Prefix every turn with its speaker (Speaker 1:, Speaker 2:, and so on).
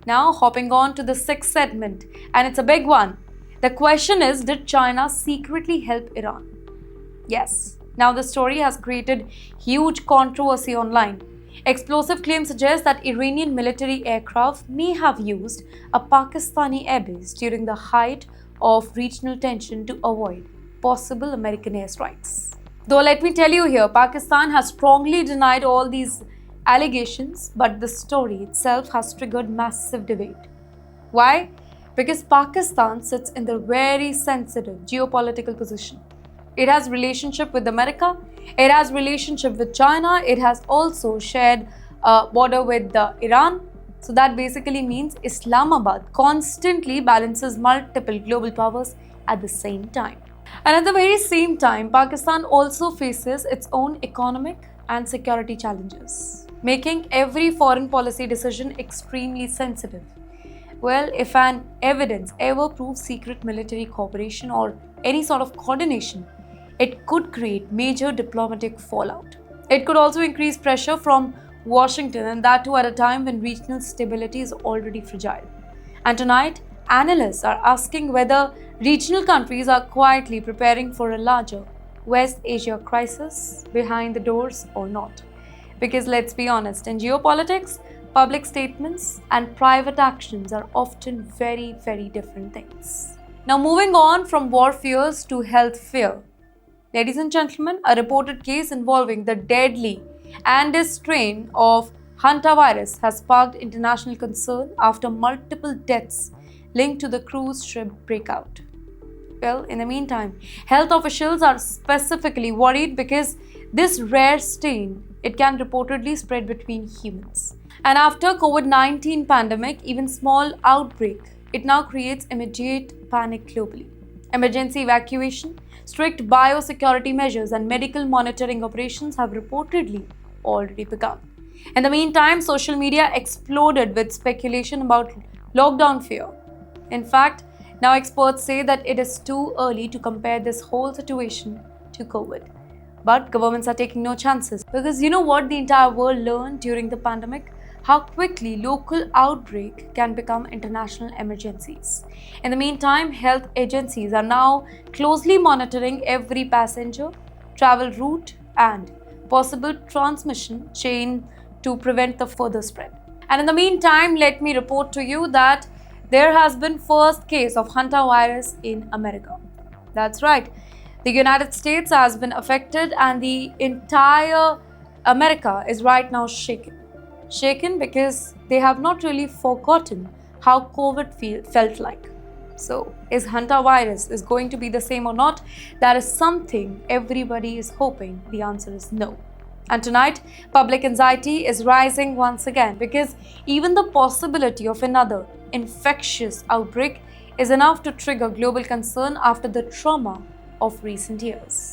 Speaker 1: Now, hopping on to the sixth segment, and it's a big one. The question is, did China secretly help Iran? Yes. Now, the story has created huge controversy online. Explosive claims suggest that Iranian military aircraft may have used a Pakistani airbase during the height of regional tension to avoid possible American airstrikes. Though, let me tell you here, Pakistan has strongly denied all these allegations, but the story itself has triggered massive debate. Why? Because Pakistan sits in the very sensitive geopolitical position. It has relationship with America, it has relationship with China, it has also shared a border with Iran. So that basically means Islamabad constantly balances multiple global powers at the same time. And at the very same time, Pakistan also faces its own economic and security challenges, making every foreign policy decision extremely sensitive. Well, if an evidence ever proves secret military cooperation or any sort of coordination, it could create major diplomatic fallout. It could also increase pressure from Washington, and that too at a time when regional stability is already fragile. And tonight, analysts are asking whether regional countries are quietly preparing for a larger West Asia crisis behind the doors or not. Because let's be honest, in geopolitics, public statements and private actions are often very, very different things. Now, moving on from war fears to health fear. Ladies and gentlemen, a reported case involving the deadly Andes strain of hantavirus has sparked international concern after multiple deaths linked to the cruise ship breakout. Well, in the meantime, health officials are specifically worried because this rare strain, it can reportedly spread between humans. And after COVID-19 pandemic, even small outbreak, it now creates immediate panic globally. Emergency evacuation, strict biosecurity measures, and medical monitoring operations have reportedly already begun. In the meantime, social media exploded with speculation about lockdown fear. In fact, now experts say that it is too early to compare this whole situation to COVID. But governments are taking no chances because you know what the entire world learned during the pandemic? How quickly local outbreak can become international emergencies. In the meantime, health agencies are now closely monitoring every passenger, travel route, and possible transmission chain to prevent the further spread. And in the meantime, let me report to you that there has been first case of hantavirus in America. That's right. The United States has been affected and the entire America is right now shaken. Shaken because they have not really forgotten how COVID felt like. So, is hantavirus is going to be the same or not? That is something everybody is hoping the answer is no. And tonight, public anxiety is rising once again because even the possibility of another infectious outbreak is enough to trigger global concern after the trauma of recent years.